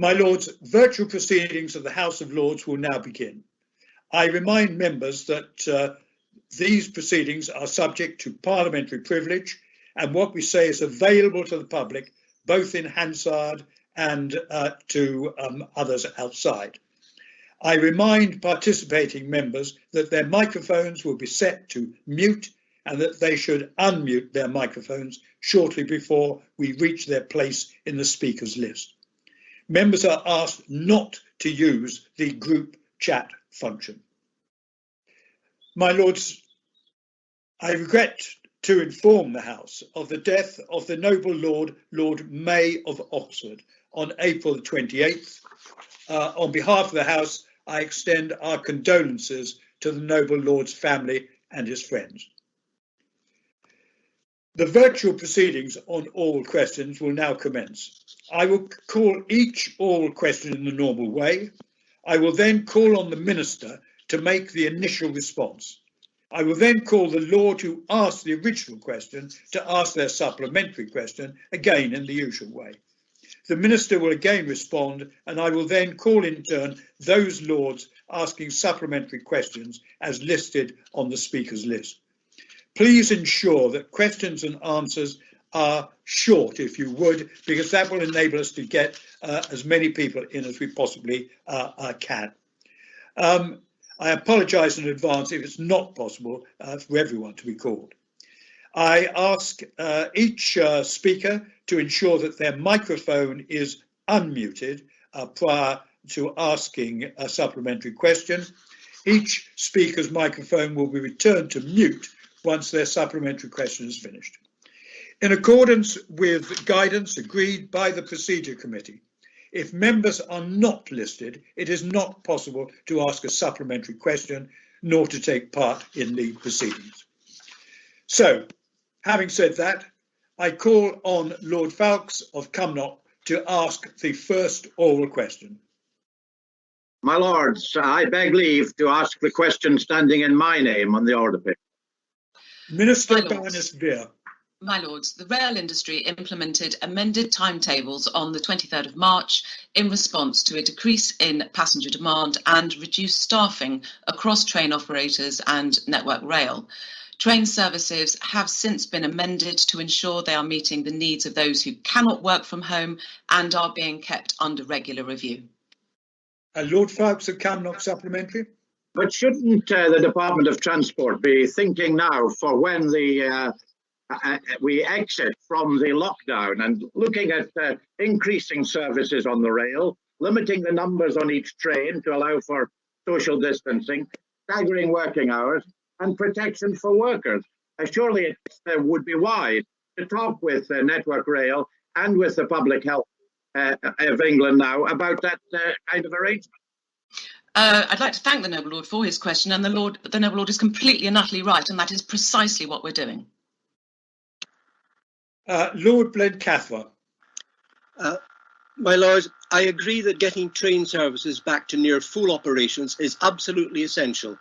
My Lords, virtual proceedings of the House of Lords will now begin. I remind members that these proceedings are subject to parliamentary privilege, and what we say is available to the public, both in Hansard and to others outside. I remind participating members that their microphones will be set to mute and that they should unmute their microphones shortly before we reach their place in the speakers list. Members are asked not to use the group chat function. My Lords, I regret to inform the House of the death of the noble Lord, Lord May of Oxford, on April the 28th. On behalf of the House, I extend our condolences to the noble Lord's family and his friends. The virtual proceedings on all questions will now commence. I will call each oral question in the normal way. I will then call on the Minister to make the initial response. I will then call the Lord who asked the original question to ask their supplementary question, again in the usual way. The Minister will again respond, and I will then call in turn those Lords asking supplementary questions as listed on the speakers list. Please ensure that questions and answers are short, if you would, because that will enable us to get as many people in as we possibly can. I apologise in advance if it's not possible for everyone to be called. I ask each speaker to ensure that their microphone is unmuted prior to asking a supplementary question. Each speaker's microphone will be returned to mute once their supplementary question is finished. In accordance with guidance agreed by the Procedure Committee, if members are not listed, it is not possible to ask a supplementary question nor to take part in the proceedings. So, having said that, I call on Lord Ffoulkes of Cumnock to ask the first oral question. My Lords, I beg leave to ask the question standing in my name on the order paper. Minister Baroness Vere. My Lords, the rail industry implemented amended timetables on the 23rd of March in response to a decrease in passenger demand and reduced staffing across train operators and Network Rail. Train services have since been amended to ensure they are meeting the needs of those who cannot work from home and are being kept under regular review. Lord Ffoulkes of Cumnock, supplementary. But shouldn't the Department of Transport be thinking now for when we exit from the lockdown and looking at increasing services on the rail, limiting the numbers on each train to allow for social distancing, staggering working hours, and protection for workers? Surely it would be wise to talk with Network Rail and with the Public Health of England now about that kind of arrangement. I'd like to thank the Noble Lord for his question, and the Noble Lord is completely and utterly right, and that is precisely what we're doing. Lord Blencathra. My Lord, I agree that getting train services back to near full operations is absolutely essential.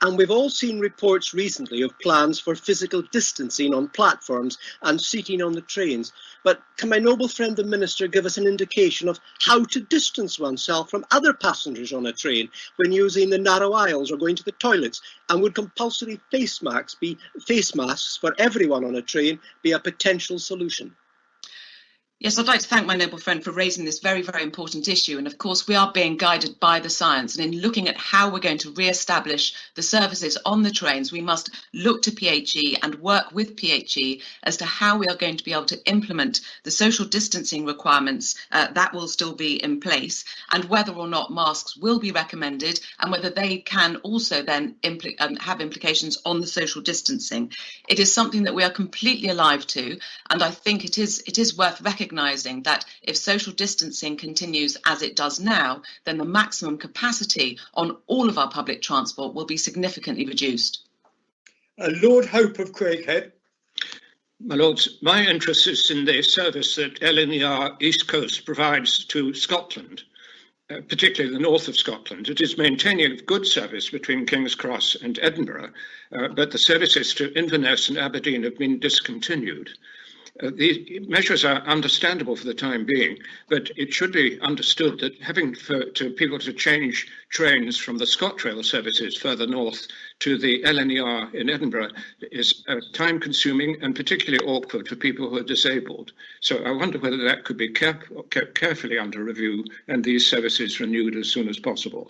And we've all seen reports recently of plans for physical distancing on platforms and seating on the trains. But can my noble friend the Minister give us an indication of how to distance oneself from other passengers on a train when using the narrow aisles or going to the toilets? And would compulsory face masks for everyone on a train be a potential solution? Yes, I'd like to thank my noble friend for raising this very, very important issue. And of course, we are being guided by the science. And in looking at how we're going to re-establish the services on the trains, we must look to PHE and work with PHE as to how we are going to be able to implement the social distancing requirements that will still be in place, and whether or not masks will be recommended, and whether they can also then have implications on the social distancing. It is something that we are completely alive to, and I think it is worth recognising that if social distancing continues as it does now, then the maximum capacity on all of our public transport will be significantly reduced. Lord Hope of Craighead. My Lords, my interest is in the service that LNER East Coast provides to Scotland, particularly the north of Scotland. It is maintaining a good service between King's Cross and Edinburgh, but the services to Inverness and Aberdeen have been discontinued. The measures are understandable for the time being, but it should be understood that having people to change trains from the ScotRail services further north to the LNER in Edinburgh is time-consuming and particularly awkward for people who are disabled. So I wonder whether that could be kept carefully under review and these services renewed as soon as possible.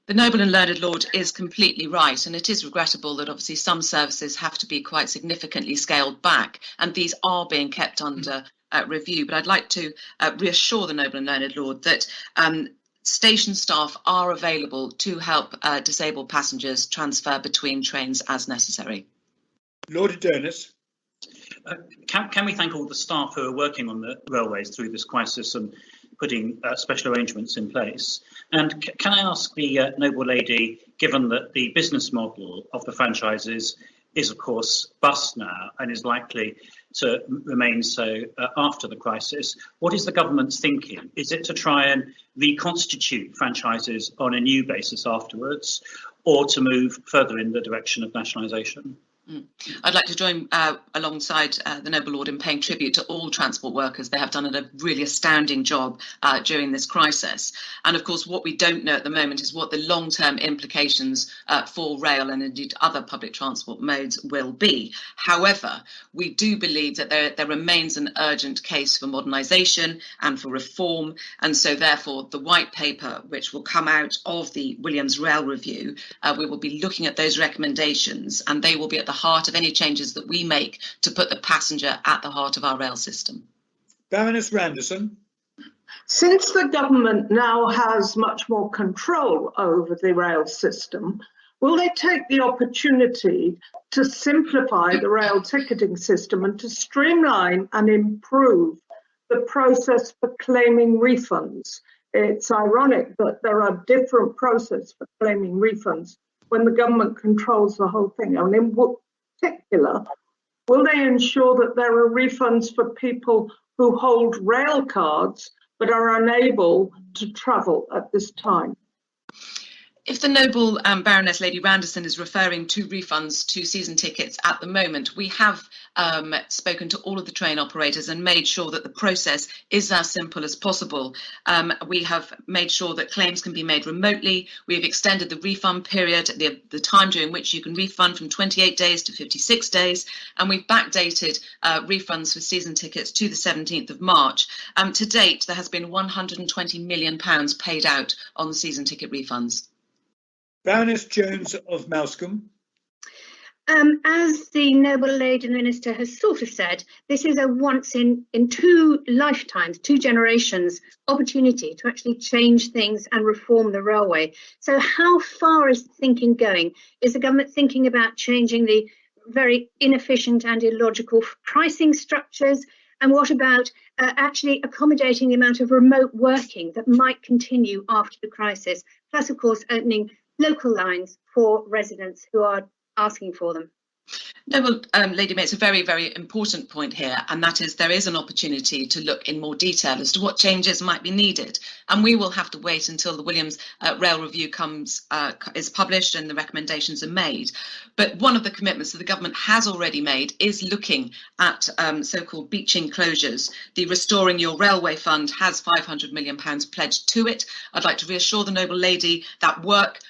The Noble and Learned Lord is completely right, and it is regrettable that obviously some services have to be quite significantly scaled back, and these are being kept under review. But I'd like to reassure the Noble and Learned Lord that station staff are available to help disabled passengers transfer between trains as necessary. Lord Adonis. Can we thank all the staff who are working on the railways through this crisis and putting special arrangements in place? And can I ask the Noble Lady, given that the business model of the franchises is of course bust now and is likely to remain so after the crisis, what is the government's thinking? Is it to try and reconstitute franchises on a new basis afterwards, or to move further in the direction of nationalisation? I'd like to join alongside the Noble Lord in paying tribute to all transport workers. They have done a really astounding job during this crisis. And of course, what we don't know at the moment is what the long-term implications for rail and indeed other public transport modes will be. However, we do believe that there remains an urgent case for modernisation and for reform. And so therefore, the white paper, which will come out of the Williams Rail Review, we will be looking at those recommendations, and they will be at the heart of any changes that we make to put the passenger at the heart of our rail system. Baroness Randerson. Since the government now has much more control over the rail system, will they take the opportunity to simplify the rail ticketing system and to streamline and improve the process for claiming refunds? It's ironic that there are different processes for claiming refunds when the government controls the whole thing. And in particular, will they ensure that there are refunds for people who hold rail cards but are unable to travel at this time? If the Noble Baroness Lady Randerson is referring to refunds to season tickets at the moment, we have spoken to all of the train operators and made sure that the process is as simple as possible. We have made sure that claims can be made remotely. We have extended the refund period, the time during which you can refund, from 28 days to 56 days. And we've backdated refunds for season tickets to the 17th of March. To date, there has been £120 million paid out on the season ticket refunds. Baroness Jones of Mouscombe. As the Noble Lady Minister has sort of said, this is a once in two lifetimes, 2 generations opportunity to actually change things and reform the railway. So how far is thinking going? Is the government thinking about changing the very inefficient and illogical pricing structures? And what about actually accommodating the amount of remote working that might continue after the crisis? Plus, of course, opening local lines for residents who are asking for them. Noble Lady makes a very, very important point here, and that is there is an opportunity to look in more detail as to what changes might be needed. And we will have to wait until the Williams Rail Review is published and the recommendations are made. But one of the commitments that the government has already made is looking at so-called beaching closures. The Restoring Your Railway Fund has £500 million pledged to it. I'd like to reassure the Noble Lady that work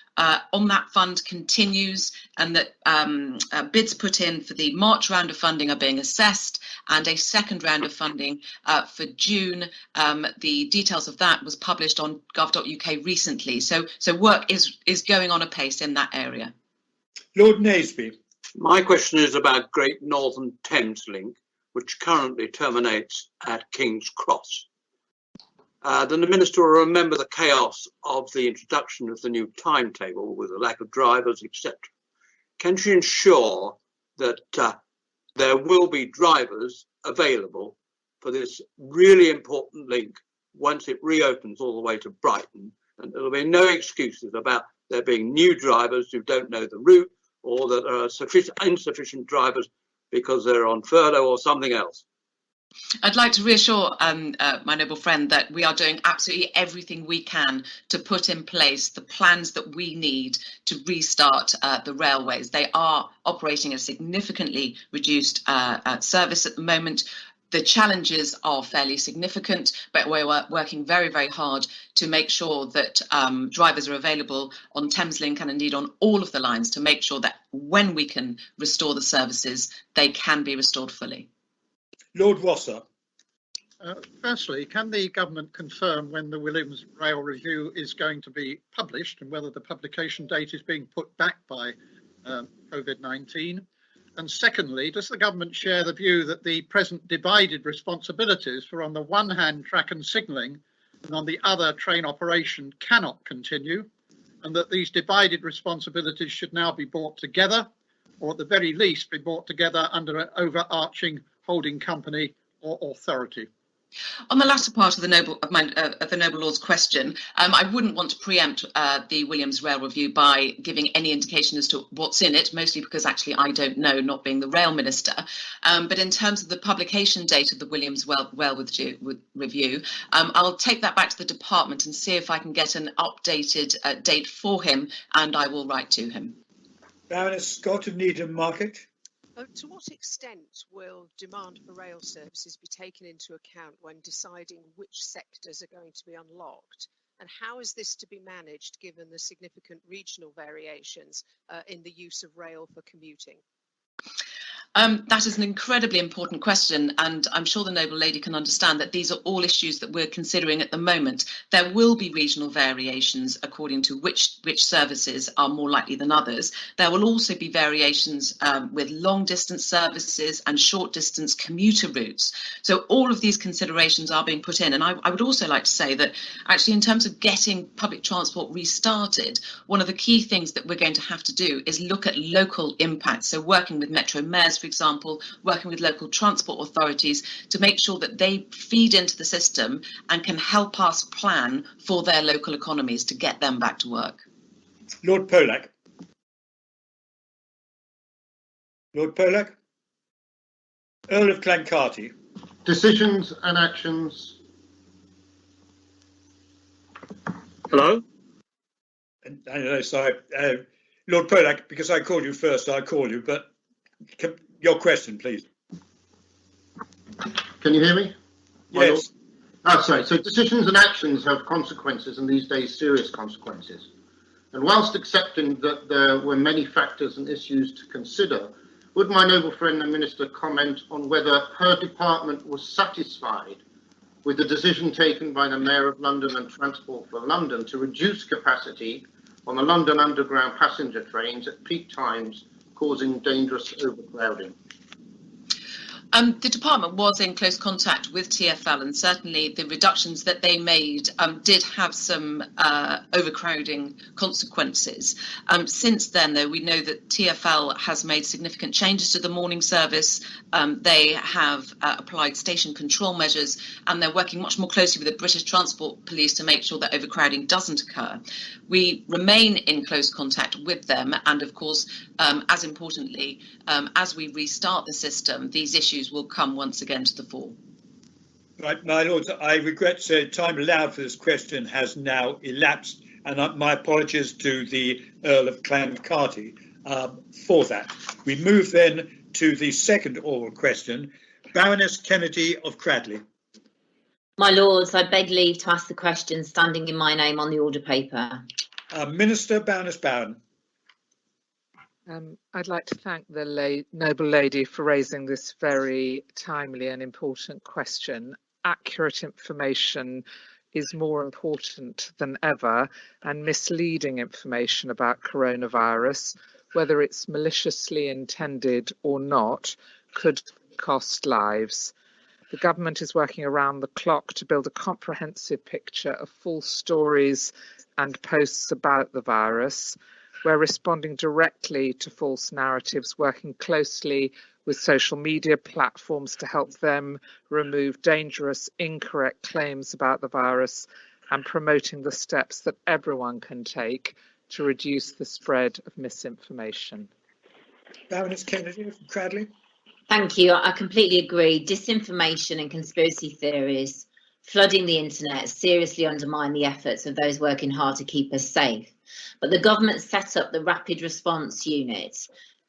on that fund continues, and that bids put in for the March round of funding are being assessed, and a second round of funding for June. The details of that was published on gov.uk recently. So work is going on apace in that area. Lord Naseby. My question is about Great Northern Thames Link, which currently terminates at King's Cross. Then the Minister will remember the chaos of the introduction of the new timetable with the lack of drivers, etc. Can she ensure that there will be drivers available for this really important link once it reopens all the way to Brighton? And there will be no excuses about there being new drivers who don't know the route, or that there are insufficient drivers because they're on furlough or something else. I'd like to reassure my noble friend that we are doing absolutely everything we can to put in place the plans that we need to restart the railways. They are operating a significantly reduced service at the moment. The challenges are fairly significant, but we're working very, very hard to make sure that drivers are available on Thameslink and indeed on all of the lines to make sure that when we can restore the services, they can be restored fully. Lord Rosser. Firstly, can the government confirm when the Williams Rail Review is going to be published and whether the publication date is being put back by COVID-19? And secondly, does the government share the view that the present divided responsibilities for, on the one hand, track and signalling, and on the other, train operation cannot continue, and that these divided responsibilities should now be brought together, or at the very least be brought together under an overarching holding company or authority? On the latter part of the Noble Lord's question, I wouldn't want to preempt the Williams Rail Review by giving any indication as to what's in it, mostly because actually I don't know, not being the Rail Minister. But in terms of the publication date of the Williams Rail Review, I'll take that back to the department and see if I can get an updated date for him, and I will write to him. Baroness Scott of Needham Market. To what extent will demand for rail services be taken into account when deciding which sectors are going to be unlocked? And how is this to be managed given the significant regional variations in the use of rail for commuting? That is an incredibly important question, and I'm sure the Noble Lady can understand that these are all issues that we're considering at the moment. There will be regional variations according to which services are more likely than others. There will also be variations with long distance services and short distance commuter routes. So all of these considerations are being put in, and I would also like to say that actually in terms of getting public transport restarted, one of the key things that we're going to have to do is look at local impacts. So working with Metro Mayors, for example, working with local transport authorities to make sure that they feed into the system and can help us plan for their local economies to get them back to work. Lord Polak. Lord Polak. Earl of Clancarty. Decisions and actions. Hello? I know, sorry. Lord Polak, because I called you first, I'll call you, but your question, please. Can you hear me? Yes. Oh, sorry. So decisions and actions have consequences, and these days serious consequences. And whilst accepting that there were many factors and issues to consider, would my noble friend the Minister comment on whether her department was satisfied with the decision taken by the Mayor of London and Transport for London to reduce capacity on the London Underground passenger trains at peak times, causing dangerous overcrowding? The department was in close contact with TfL, and certainly the reductions that they made did have some overcrowding consequences. Since then, though, we know that TfL has made significant changes to the morning service. They have applied station control measures, and they're working much more closely with the British Transport Police to make sure that overcrowding doesn't occur. We remain in close contact with them, and of course, as importantly, as we restart the system, these issues will come once again to the fore. Right, my lords, I regret to say time allowed for this question has now elapsed, and my apologies to the Earl of Clancarty for that. We move then to the second oral question. Baroness Kennedy of Cradley. My lords, I beg leave to ask the question standing in my name on the order paper. Minister, Baroness Bowen. I'd like to thank the Noble Lady for raising this very timely and important question. Accurate information is more important than ever, and misleading information about coronavirus, whether it's maliciously intended or not, could cost lives. The government is working around the clock to build a comprehensive picture of full stories and posts about the virus. We're responding directly to false narratives, working closely with social media platforms to help them remove dangerous, incorrect claims about the virus, and promoting the steps that everyone can take to reduce the spread of misinformation. Baroness Kennedy of Cradley. Thank you. I completely agree. Disinformation and conspiracy theories flooding the internet seriously undermine the efforts of those working hard to keep us safe. But the government set up the Rapid Response Unit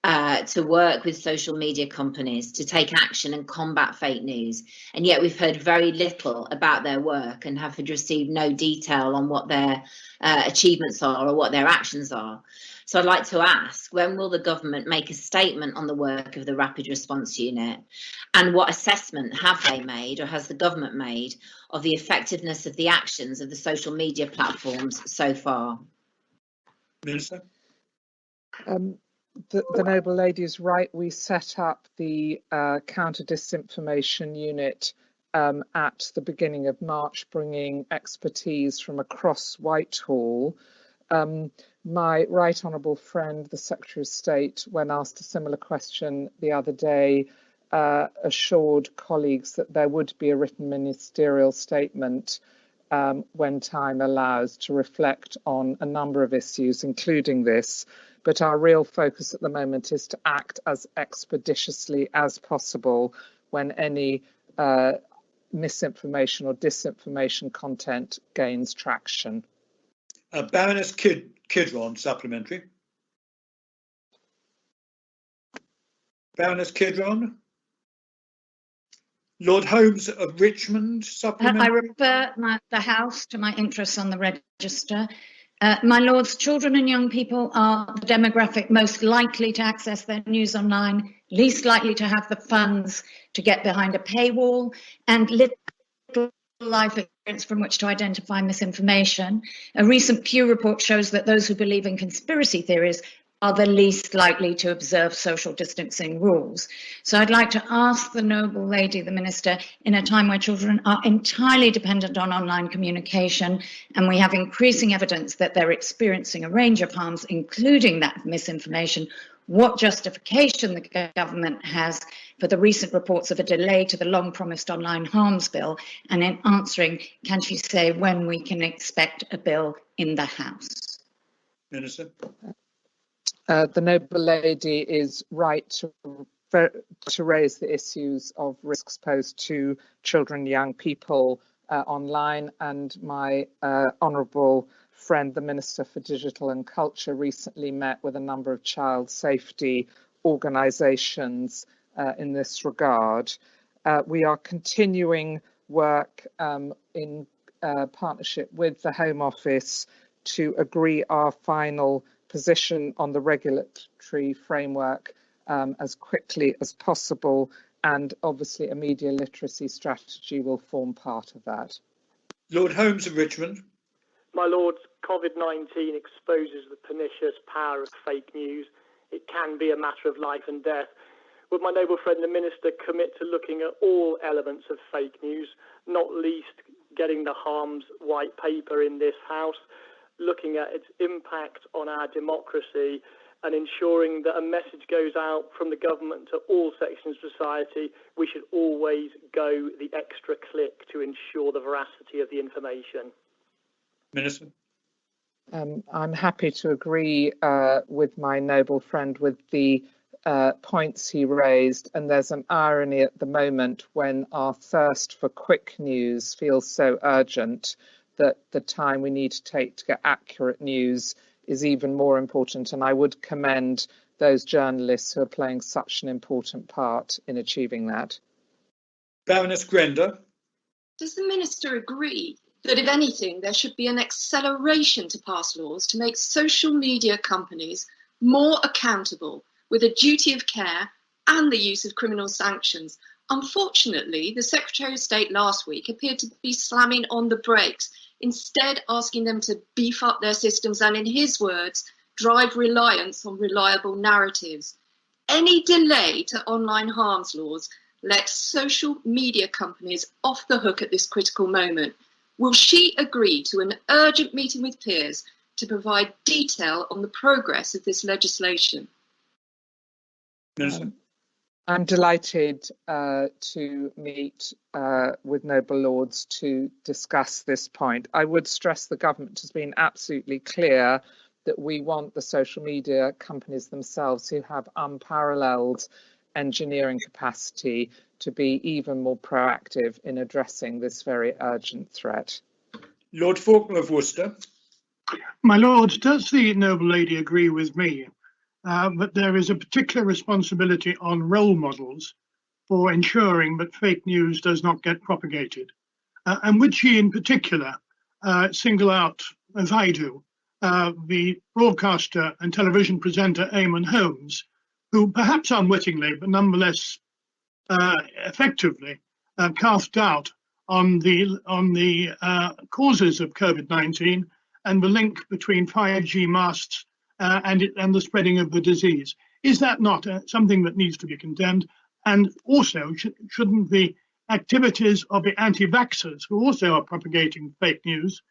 to work with social media companies to take action and combat fake news, and yet we've heard very little about their work and have received no detail on what their achievements are or what their actions are. So I'd like to ask, when will the government make a statement on the work of the Rapid Response Unit, and what assessment have they made or has the government made of the effectiveness of the actions of the social media platforms so far? Minister? The Noble Lady is right. We set up the Counter Disinformation Unit at the beginning of March, bringing expertise from across Whitehall. My right honourable friend, the Secretary of State, when asked a similar question the other day, assured colleagues that there would be a written ministerial statement when time allows to reflect on a number of issues, including this. But our real focus at the moment is to act as expeditiously as possible when any misinformation or disinformation content gains traction. Baroness Kidron, supplementary. Baroness Kidron. Lord Holmes of Richmond, supplementary. I refer the House to my interests on the register. My Lords, children and young people are the demographic most likely to access their news online, least likely to have the funds to get behind a paywall, and little life experience from which to identify misinformation. A recent Pew report shows that those who believe in conspiracy theories are the least likely to observe social distancing rules. So I'd like to ask the Noble Lady, the Minister, in a time where children are entirely dependent on online communication, and we have increasing evidence that they're experiencing a range of harms, including that of misinformation, what justification the government has for the recent reports of a delay to the long-promised online harms bill, and in answering, can she say when we can expect a bill in the House? Minister. The Noble Lady is right to raise the issues of risks posed to children and young people online, and my honourable friend, the Minister for Digital and Culture, recently met with a number of child safety organisations in this regard. We are continuing work in partnership with the Home Office to agree our final position on the regulatory framework as quickly as possible, and obviously a media literacy strategy will form part of that. Lord Holmes of Richmond. My Lords, COVID-19 exposes the pernicious power of fake news. It can be a matter of life and death. Would my noble friend the Minister commit to looking at all elements of fake news, not least getting the harms white paper in this House, looking at its impact on our democracy, and ensuring that a message goes out from the government to all sections of society? We should always go the extra click to ensure the veracity of the information. Minister. I'm happy to agree with my noble friend with the points he raised, and there's an irony at the moment when our thirst for quick news feels so urgent that the time we need to take to get accurate news is even more important, and I would commend those journalists who are playing such an important part in achieving that. Baroness Grender. Does the Minister agree that, if anything, there should be an acceleration to pass laws to make social media companies more accountable, with a duty of care and the use of criminal sanctions? Unfortunately, the Secretary of State last week appeared to be slamming on the brakes, instead asking them to beef up their systems and, in his words, drive reliance on reliable narratives. Any delay to online harms laws lets social media companies off the hook at this critical moment. Will she agree to an urgent meeting with peers to provide detail on the progress of this legislation? I'm delighted to meet with Noble Lords to discuss this point. I would stress the government has been absolutely clear that we want the social media companies themselves, who have unparalleled engineering capacity, to be even more proactive in addressing this very urgent threat. Lord Faulkner of Worcester. My Lord, does the Noble Lady agree with me but there is a particular responsibility on role models for ensuring that fake news does not get propagated. And would she in particular single out, as I do, the broadcaster and television presenter Eamon Holmes, who perhaps unwittingly, but nonetheless effectively, cast doubt on the causes of COVID-19 and the link between 5G masts and the spreading of the disease. Is that not something that needs to be condemned? And also, shouldn't the activities of the anti-vaxxers, who also are propagating fake news,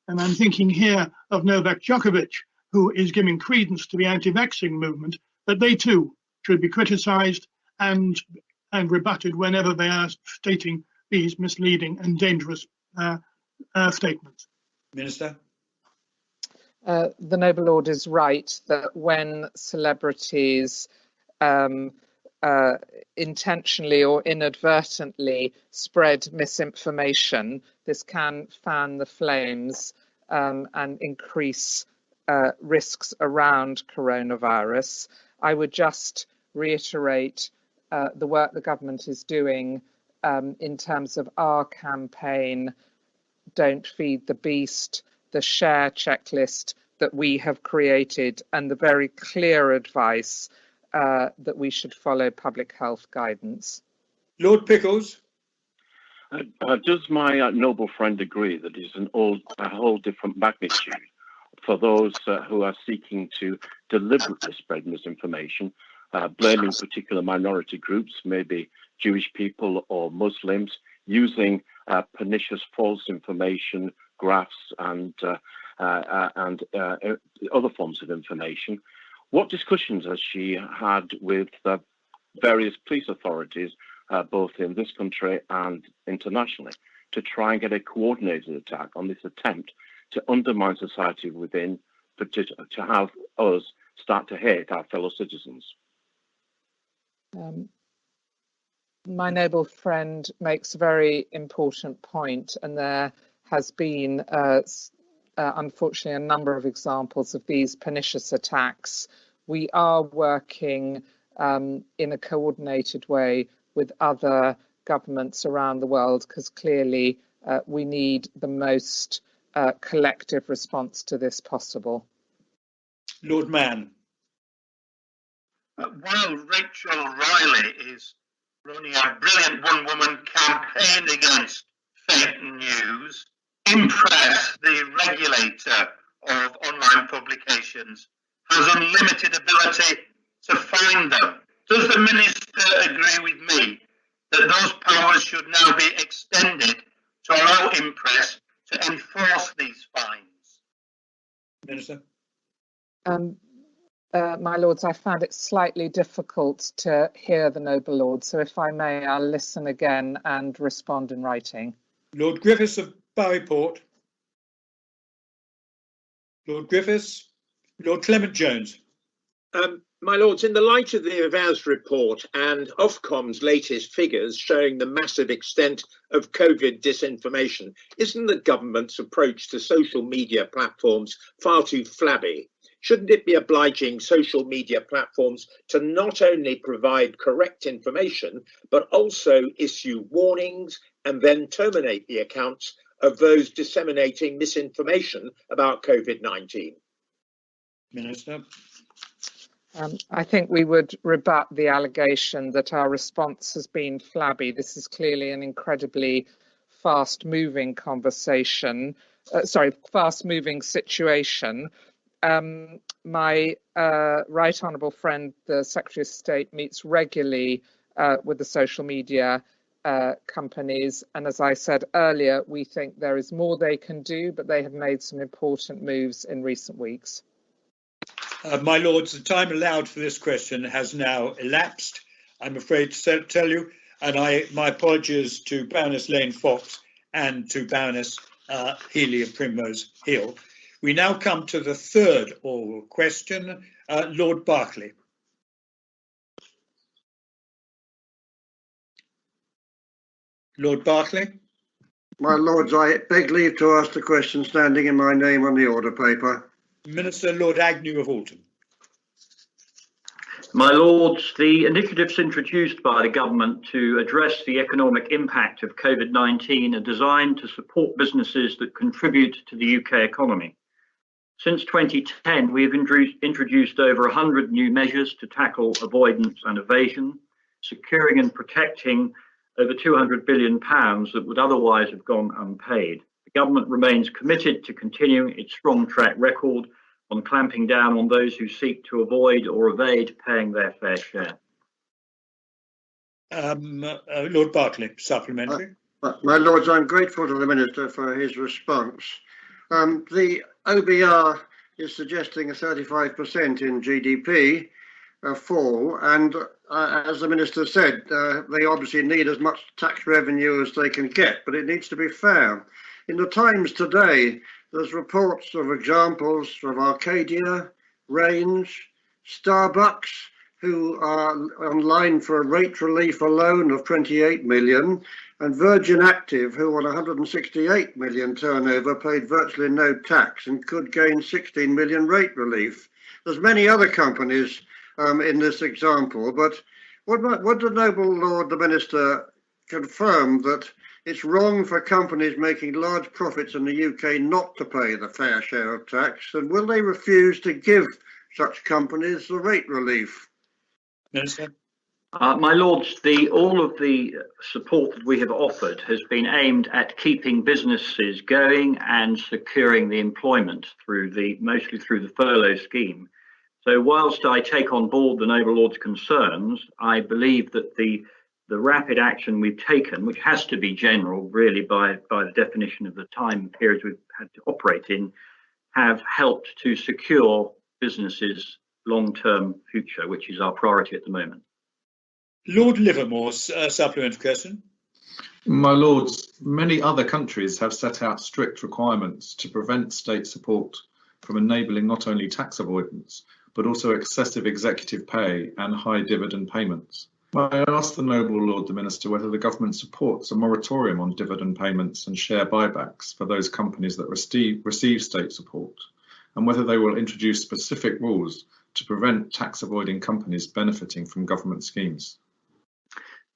and I'm thinking here of Novak Djokovic, who is giving credence to the anti-vaxxing movement, that they too should be criticised and rebutted whenever they are stating these misleading and dangerous statements. Minister? The Noble Lord is right that when celebrities intentionally or inadvertently spread misinformation, this can fan the flames and increase risks around coronavirus. I would just reiterate the work the government is doing in terms of our campaign, Don't Feed the Beast, the share checklist that we have created, and the very clear advice that we should follow public health guidance. Lord Pickles? Does my noble friend agree that it's a whole different magnitude for those who are seeking to deliberately spread misinformation, blaming particular minority groups, maybe Jewish people or Muslims, using pernicious false information, graphs and other forms of information? What discussions has she had with various police authorities, both in this country and internationally, to try and get a coordinated attack on this attempt to undermine society within, to have us start to hate our fellow citizens? My noble friend makes a very important point, and there has been unfortunately a number of examples of these pernicious attacks. We are working in a coordinated way with other governments around the world, because clearly we need the most collective response to this possible. Lord Mann. While Rachel Riley is running a brilliant one-woman campaign against fake news, Impress, the regulator of online publications, has unlimited ability to find them. Does the Minister agree with me that those powers should now be extended to allow Impress to enforce these fines? Minister? My Lords, I found it slightly difficult to hear the Noble Lord, so if I may, I'll listen again and respond in writing. Lord Griffiths of Barryport. Lord Griffiths. Lord Clement Jones. My Lords, in the light of the Avaz report and Ofcom's latest figures showing the massive extent of COVID disinformation, isn't the government's approach to social media platforms far too flabby? Shouldn't it be obliging social media platforms to not only provide correct information, but also issue warnings and then terminate the accounts of those disseminating misinformation about COVID-19? Minister? I think we would rebut the allegation that our response has been flabby. This is clearly an incredibly fast-moving fast-moving situation. My right honourable friend, the Secretary of State, meets regularly with the social media companies, and as I said earlier, we think there is more they can do, but they have made some important moves in recent weeks. My Lords, the time allowed for this question has now elapsed, I'm afraid to tell you, and my apologies to Baroness Lane Fox and to Baroness Healy of Primrose Hill. We now come to the third oral question. Lord Berkeley. Lord Berkeley. My Lords, I beg leave to ask the question standing in my name on the order paper. Minister Lord Agnew of Alton. My Lords, the initiatives introduced by the government to address the economic impact of COVID-19 are designed to support businesses that contribute to the UK economy. Since 2010, we have introduced over 100 new measures to tackle avoidance and evasion, securing and protecting over £200 billion that would otherwise have gone unpaid. The government remains committed to continuing its strong track record on clamping down on those who seek to avoid or evade paying their fair share. Lord Berkeley, supplementary. My Lords, I'm grateful to the Minister for his response. The OBR is suggesting a 35% in GDP fall, and as the Minister said, they obviously need as much tax revenue as they can get, but it needs to be fair. In the Times today, there's reports of examples of Arcadia, Range, Starbucks, who are online for a rate relief alone of 28 million, and Virgin Active, who on 168 million turnover paid virtually no tax and could gain 16 million rate relief. There's many other companies in this example, but would the noble Lord the Minister confirm that it's wrong for companies making large profits in the UK not to pay the fair share of tax, and will they refuse to give such companies the rate relief? Minister. My Lords, all of the support that we have offered has been aimed at keeping businesses going and securing the employment mostly through the furlough scheme. So whilst I take on board the noble Lord's concerns, I believe that the rapid action we've taken, which has to be general really by the definition of the time periods we've had to operate in, have helped to secure businesses' long-term future, which is our priority at the moment. Lord Livermore's supplementary question. My Lords, many other countries have set out strict requirements to prevent state support from enabling not only tax avoidance, but also excessive executive pay and high dividend payments. May I ask the noble Lord the Minister whether the government supports a moratorium on dividend payments and share buybacks for those companies that receive state support, and whether they will introduce specific rules to prevent tax avoiding companies benefiting from government schemes?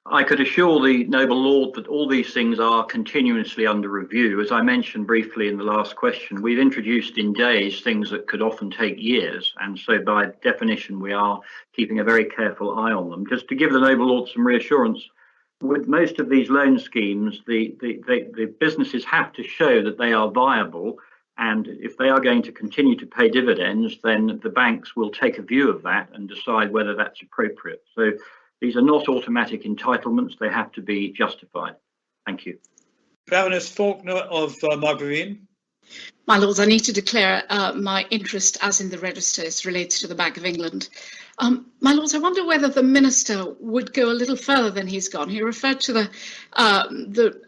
I could assure the noble Lord that all these things are continuously under review. As I mentioned briefly in the last question, we've introduced in days things that could often take years, and so by definition we are keeping a very careful eye on them. Just to give the noble Lord some reassurance, with most of these loan schemes, the businesses have to show that they are viable, and if they are going to continue to pay dividends, then the banks will take a view of that and decide whether that's appropriate. So these are not automatic entitlements, they have to be justified. Thank you. Baroness Faulkner of Margarine. My Lords, I need to declare my interest, as in the register, relates to the Bank of England. My Lords, I wonder whether the Minister would go a little further than he's gone. He referred to the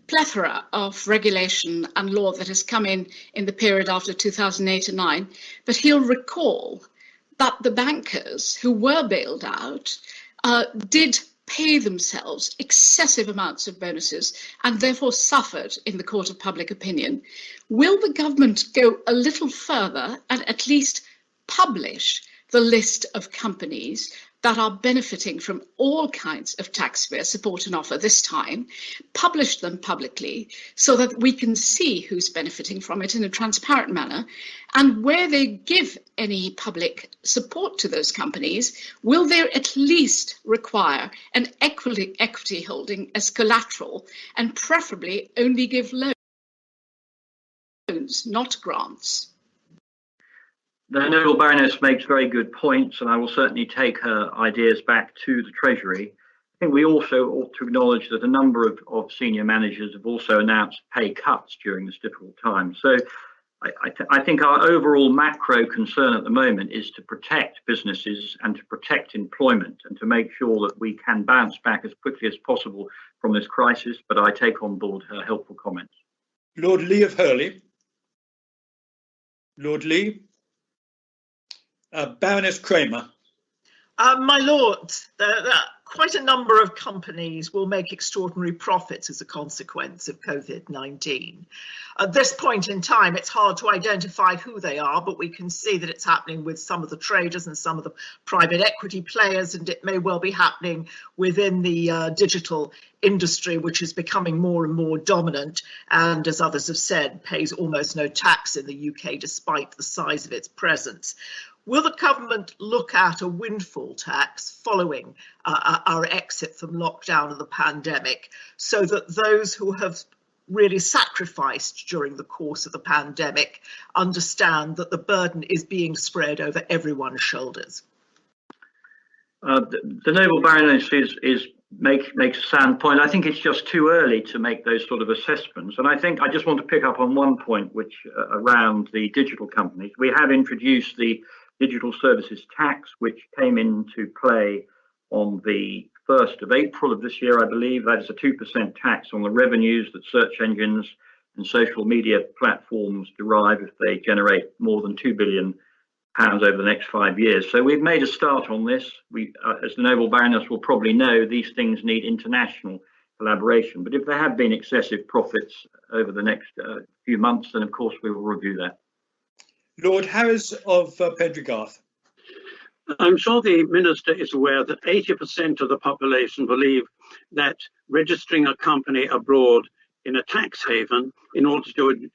plethora of regulation and law that has come in the period after 2008 and 9, but he'll recall that the bankers who were bailed out did pay themselves excessive amounts of bonuses and therefore suffered in the court of public opinion. Will the government go a little further and at least publish the list of companies that are benefiting from all kinds of taxpayer support and offer this time, publish them publicly so that we can see who's benefiting from it in a transparent manner, and where they give any public support to those companies, will they at least require an equity holding as collateral and preferably only give loans, not grants? The noble Baroness makes very good points, and I will certainly take her ideas back to the Treasury. I think we also ought to acknowledge that a number of senior managers have also announced pay cuts during this difficult time. So I think our overall macro concern at the moment is to protect businesses and to protect employment and to make sure that we can bounce back as quickly as possible from this crisis, but I take on board her helpful comments. Lord Lee of Hurley. Lord Lee. Baroness Kramer. My lords, quite a number of companies will make extraordinary profits as a consequence of COVID-19. At this point in time, it's hard to identify who they are, but we can see that it's happening with some of the traders and some of the private equity players, and it may well be happening within the digital industry, which is becoming more and more dominant and, as others have said, pays almost no tax in the UK despite the size of its presence. Will the government look at a windfall tax following our exit from lockdown of the pandemic, so that those who have really sacrificed during the course of the pandemic understand that the burden is being spread over everyone's shoulders? The Noble Baroness makes a sound point. I think it's just too early to make those sort of assessments. And I think I just want to pick up on one point, which around the digital companies. We have introduced the Digital Services Tax, which came into play on the 1st of April of this year, I believe. That is a 2% tax on the revenues that search engines and social media platforms derive if they generate more than £2 billion over the next 5 years. So we've made a start on this. As the Noble Baroness will probably know, these things need international collaboration. But if there have been excessive profits over the next few months, then of course we will review that. Lord Harris of Pendergarth. I'm sure the Minister is aware that 80% of the population believe that registering a company abroad in a tax haven in order to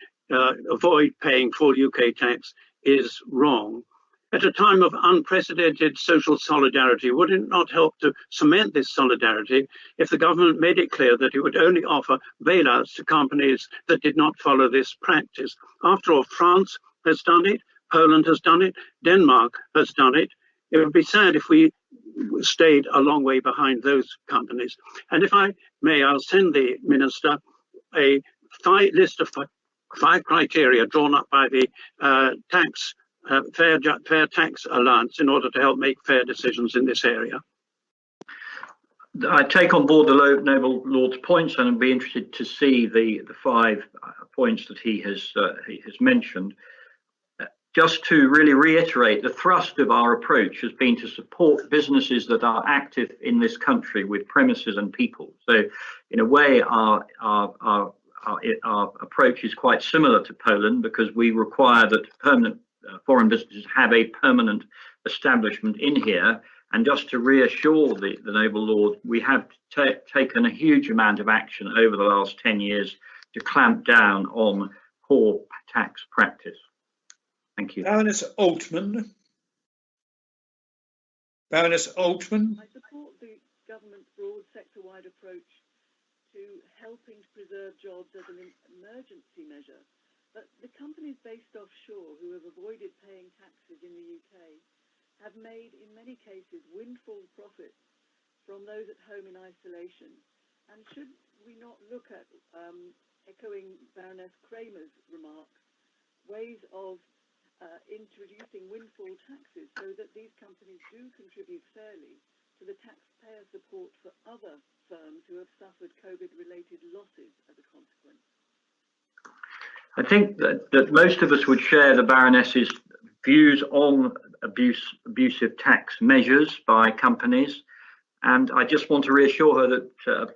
avoid paying full UK tax is wrong. At a time of unprecedented social solidarity, would it not help to cement this solidarity if the government made it clear that it would only offer bailouts to companies that did not follow this practice? After all, France has done it, Poland has done it, Denmark has done it. It would be sad if we stayed a long way behind those companies. And if I may, I'll send the Minister a list of 5 criteria drawn up by the Fair Tax Alliance in order to help make fair decisions in this area. I take on board the Noble Lord's points, and I'd be interested to see the 5 points that he has mentioned. Just to really reiterate, the thrust of our approach has been to support businesses that are active in this country with premises and people. So, in a way, our approach is quite similar to Poland, because we require that permanent foreign businesses have a permanent establishment in here. And just to reassure the Noble Lord, we have taken a huge amount of action over the last 10 years to clamp down on poor tax practice. Thank you. Baroness Altman. Baroness Altman. I support the government's broad sector-wide approach to helping to preserve jobs as an emergency measure. But the companies based offshore who have avoided paying taxes in the UK have made, in many cases, windfall profits from those at home in isolation. And should we not look at, echoing Baroness Kramer's remarks, ways of introducing windfall taxes so that these companies do contribute fairly to the taxpayer support for other firms who have suffered COVID-related losses as a consequence? I think that most of us would share the Baroness's views on abusive tax measures by companies. And I just want to reassure her that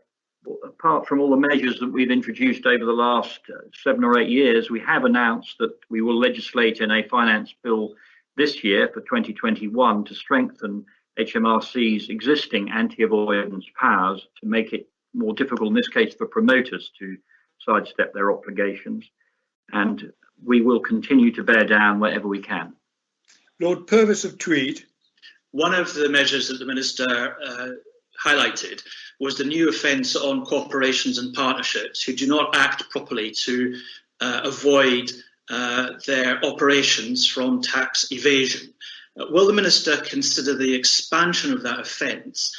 apart from all the measures that we've introduced over the last 7 or 8 years, we have announced that we will legislate in a finance bill this year for 2021 to strengthen HMRC's existing anti-avoidance powers to make it more difficult, in this case, for promoters to sidestep their obligations. And we will continue to bear down wherever we can. Lord Purvis of Tweed. One of the measures that the Minister highlighted was the new offence on corporations and partnerships who do not act properly to avoid their operations from tax evasion. Will the Minister consider the expansion of that offence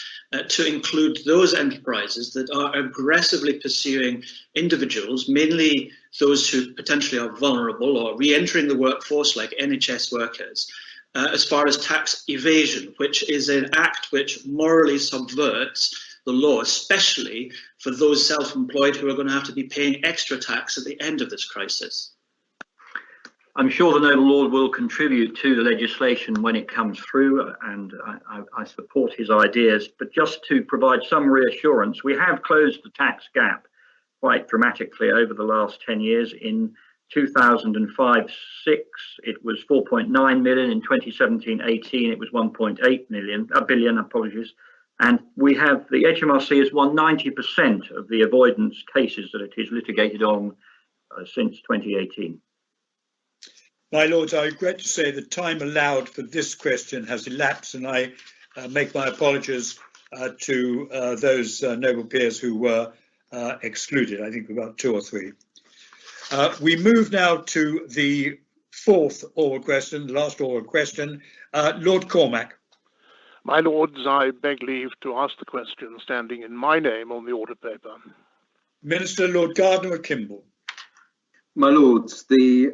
to include those enterprises that are aggressively pursuing individuals, mainly those who potentially are vulnerable or re-entering the workforce like NHS workers, as far as tax evasion, which is an act which morally subverts the law, especially for those self-employed who are going to have to be paying extra tax at the end of this crisis? I'm sure the Noble Lord will contribute to the legislation when it comes through, and I support his ideas. But just to provide some reassurance, we have closed the tax gap quite dramatically over the last 10 years. In 2005-6, it was 4.9 million. In 2017-18, it was 1.8 billion, apologies. And we have, the HMRC has won 90% of the avoidance cases that it is litigated on since 2018. My Lords, I regret to say the time allowed for this question has elapsed, and I make my apologies to those noble peers who were excluded. I think about 2 or 3. We move now to the fourth oral question, the last oral question. Lord Cormack. My Lords, I beg leave to ask the question standing in my name on the order paper. Minister Lord Gardner Kimball. My Lords, the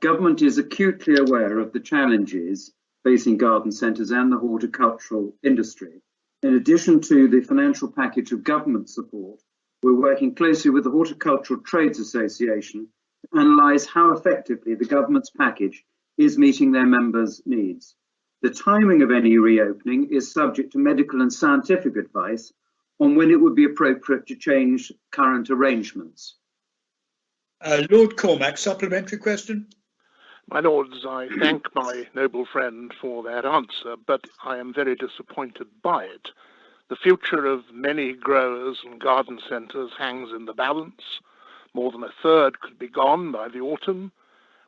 government is acutely aware of the challenges facing garden centres and the horticultural industry. In addition to the financial package of government support, we're working closely with the Horticultural Trades Association to analyse how effectively the government's package is meeting their members' needs. The timing of any reopening is subject to medical and scientific advice on when it would be appropriate to change current arrangements. Lord Cormack, supplementary question. My Lords, I thank my noble friend for that answer, but I am very disappointed by it. The future of many growers and garden centres hangs in the balance. More than a third could be gone by the autumn.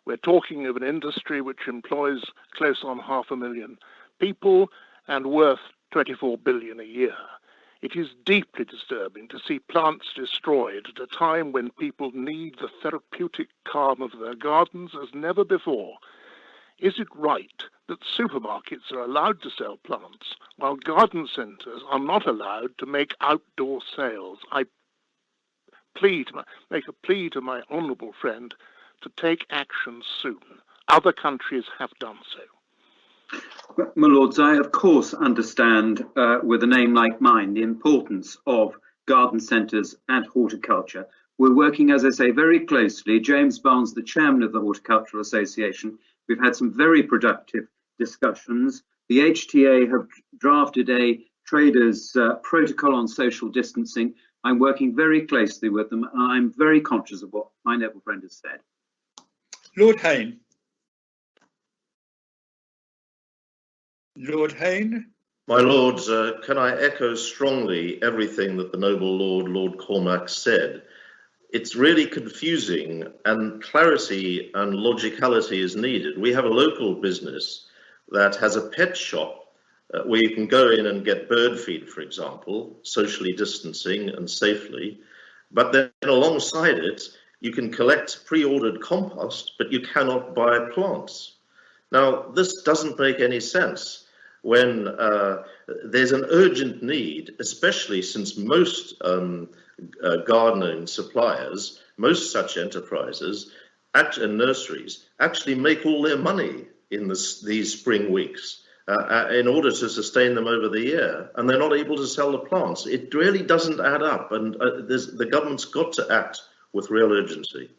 We're talking of an industry which employs close on 500,000 people and worth 24 billion a year. It is deeply disturbing to see plants destroyed at a time when people need the therapeutic calm of their gardens as never before. Is it right that supermarkets are allowed to sell plants while garden centres are not allowed to make outdoor sales? I make a plea to my honourable friend to take action soon. Other countries have done so. My Lords, I of course understand with a name like mine the importance of garden centres and horticulture. We're working, as I say, very closely. James Barnes, the chairman of the Horticultural Association, we've had some very productive discussions. The HTA have drafted a traders protocol on social distancing. I'm working very closely with them, and I'm very conscious of what my noble friend has said. Lord Hayne. Lord Hayne. My Lords, can I echo strongly everything that the noble Lord, Lord Cormack, said? It's really confusing, and clarity and logicality is needed. We have a local business that has a pet shop where you can go in and get bird feed, for example, socially distancing and safely. But then alongside it, you can collect pre-ordered compost, but you cannot buy plants. Now, this doesn't make any sense when there's an urgent need, especially since most gardening suppliers, most such enterprises and nurseries actually make all their money in these spring weeks in order to sustain them over the year, and they're not able to sell the plants. It really doesn't add up, and the government's got to act with real urgency.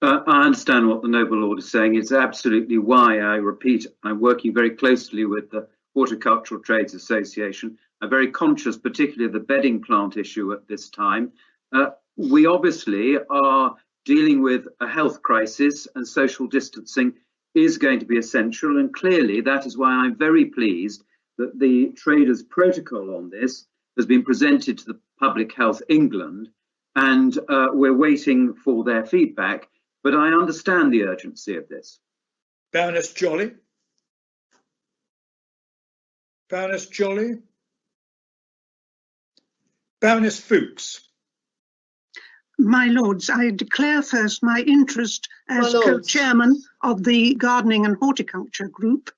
I understand what the noble Lord is saying. It's absolutely why I repeat, I'm working very closely with the Horticultural Trades Association. I'm very conscious, particularly of the bedding plant issue at this time. We obviously are dealing with a health crisis, and social distancing is going to be essential. And clearly, that is why I'm very pleased that the traders' protocol on this has been presented to the Public Health England, and we're waiting for their feedback. But I understand the urgency of this. Baroness Jolly. Baroness Jolly. Baroness Fuchs. My Lords, I declare first my interest as co-chairman of the Gardening and Horticulture Group.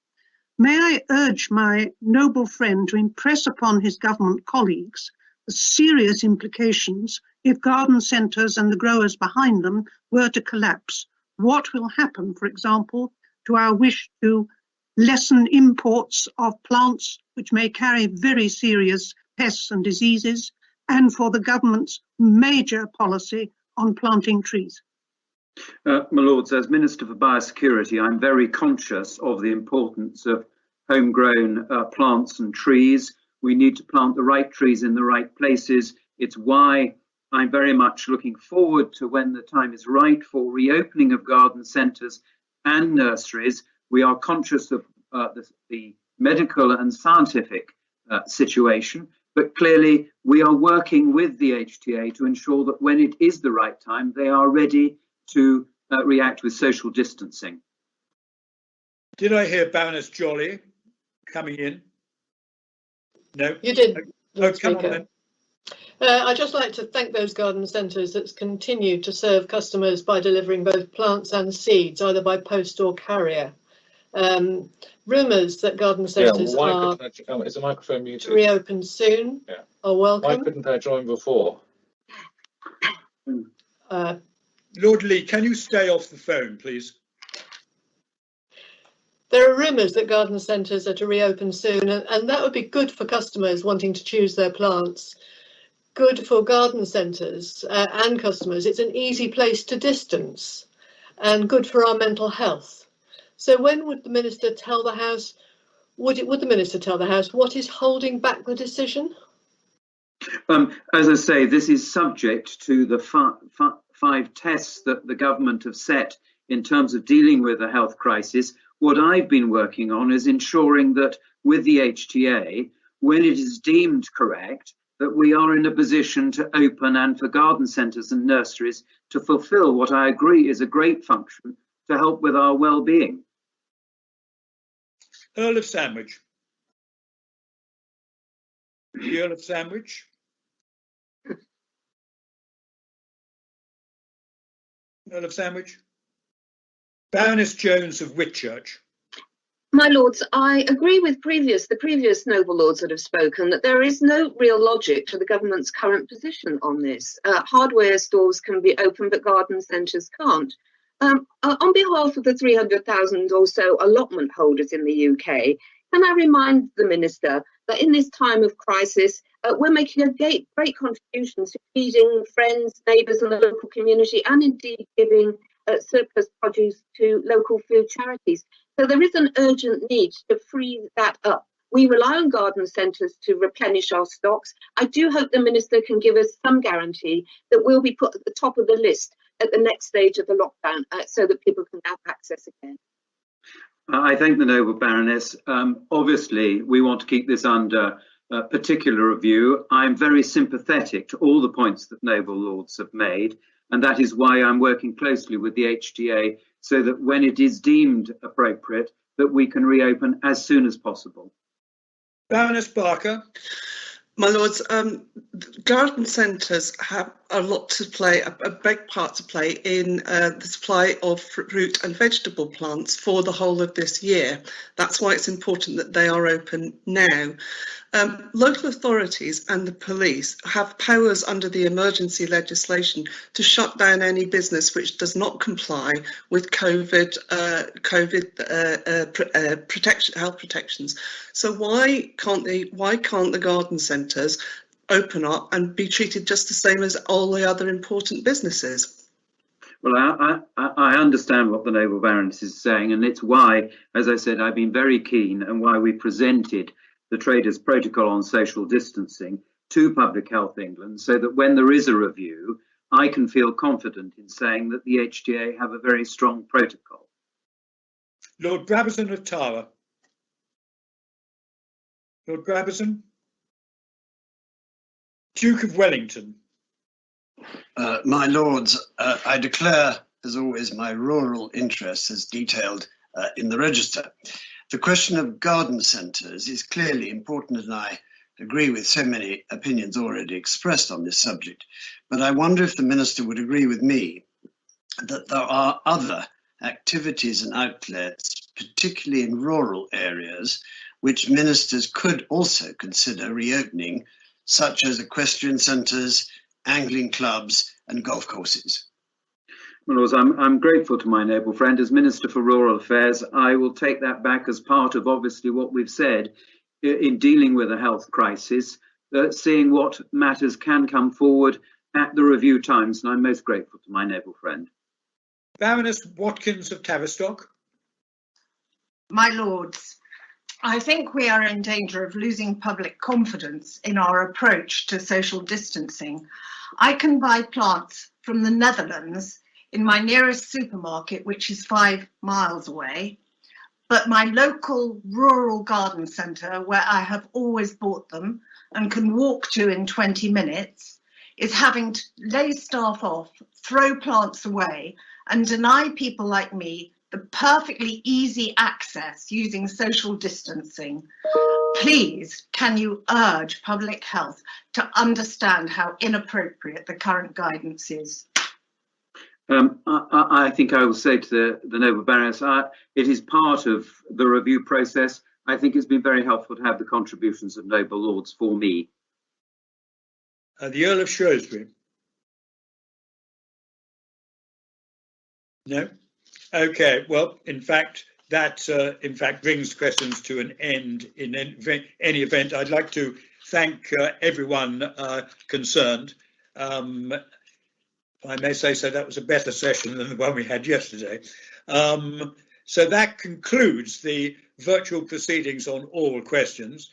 May I urge my noble friend to impress upon his government colleagues the serious implications if garden centres and the growers behind them were to collapse. What will happen, for example, to our wish to lessen imports of plants which may carry very serious pests and diseases, and for the government's major policy on planting trees? My Lords, as Minister for Biosecurity, I'm very conscious of the importance of homegrown plants and trees. We need to plant the right trees in the right places. It's why I'm very much looking forward to when the time is right for reopening of garden centres and nurseries. We are conscious of the medical and scientific situation, but clearly we are working with the HTA to ensure that when it is the right time, they are ready to react with social distancing. Did I hear Baroness Jolly coming in? No? You did. Oh, come on then. I'd just like to thank those garden centres that continue to serve customers by delivering both plants and seeds, either by post or carrier. Rumours that garden centres are is the microphone muted? To reopen soon are welcome. Why couldn't I join before? Lord Lee, can you stay off the phone, please? There are rumours that garden centres are to reopen soon, and that would be good for customers wanting to choose their plants. Good for garden centres and customers. It's an easy place to distance and good for our mental health. So when would the Minister tell the House, would the Minister tell the House what is holding back the decision? As I say, this is subject to the five tests that the government have set in terms of dealing with the health crisis. What I've been working on is ensuring that with the HTA, when it is deemed correct, that we are in a position to open and for garden centres and nurseries to fulfil what I agree is a great function to help with our well-being. Earl of Sandwich. The Earl of Sandwich. Earl of Sandwich. Baroness Jones of Whitchurch. My Lords, I agree with the previous noble lords that have spoken that there is no real logic to the government's current position on this. Hardware stores can be open, but garden centres can't. On behalf of the 300,000 or so allotment holders in the UK, can I remind the Minister that in this time of crisis, we're making a great contribution to feeding friends, neighbours and the local community, and indeed giving surplus produce to local food charities. So there is an urgent need to free that up. We rely on garden centres to replenish our stocks. I do hope the Minister can give us some guarantee that we'll be put at the top of the list at the next stage of the lockdown so that people can have access again. I thank the noble Baroness. Obviously, we want to keep this under particular review. I'm very sympathetic to all the points that noble lords have made, and that is why I'm working closely with the HTA so that when it is deemed appropriate, that we can reopen as soon as possible. Baroness Barker. My Lords, garden centres have a lot to play, a big part to play in the supply of fruit and vegetable plants for the whole of this year. That's why it's important that they are open now. Local authorities and the police have powers under the emergency legislation to shut down any business which does not comply with COVID health protections. So why can't the garden centres open up and be treated just the same as all the other important businesses? Well, I understand what the noble Baroness is saying, and it's why, as I said, I've been very keen and why we presented the Traders Protocol on social distancing to Public Health England, so that when there is a review, I can feel confident in saying that the HTA have a very strong protocol. Lord Brabazon of Tara. Lord Brabazon. Duke of Wellington. My Lords, I declare, as always, my rural interests as detailed in the register. The question of garden centres is clearly important, and I agree with so many opinions already expressed on this subject. But I wonder if the Minister would agree with me that there are other activities and outlets, particularly in rural areas, which ministers could also consider reopening, such as equestrian centres, angling clubs and golf courses. Well, I'm grateful to my noble friend. As Minister for Rural Affairs, I will take that back as part of obviously what we've said in dealing with a health crisis, seeing what matters can come forward at the review times, and I'm most grateful to my noble friend. Baroness Watkins of Tavistock. My Lords, I think we are in danger of losing public confidence in our approach to social distancing. I can buy plants from the Netherlands in my nearest supermarket, which is 5 miles away, but my local rural garden centre, where I have always bought them and can walk to in 20 minutes, is having to lay staff off, throw plants away, and deny people like me the perfectly easy access using social distancing. Please, can you urge public health to understand how inappropriate the current guidance is? I think I will say to the Noble Baroness, it is part of the review process. I think it's been very helpful to have the contributions of Noble Lords for me. The Earl of Shrewsbury. No? Okay, well, in fact, that brings questions to an end in any event. I'd like to thank everyone concerned. If I may say so, that was a better session than the one we had yesterday. So that concludes the virtual proceedings on all questions.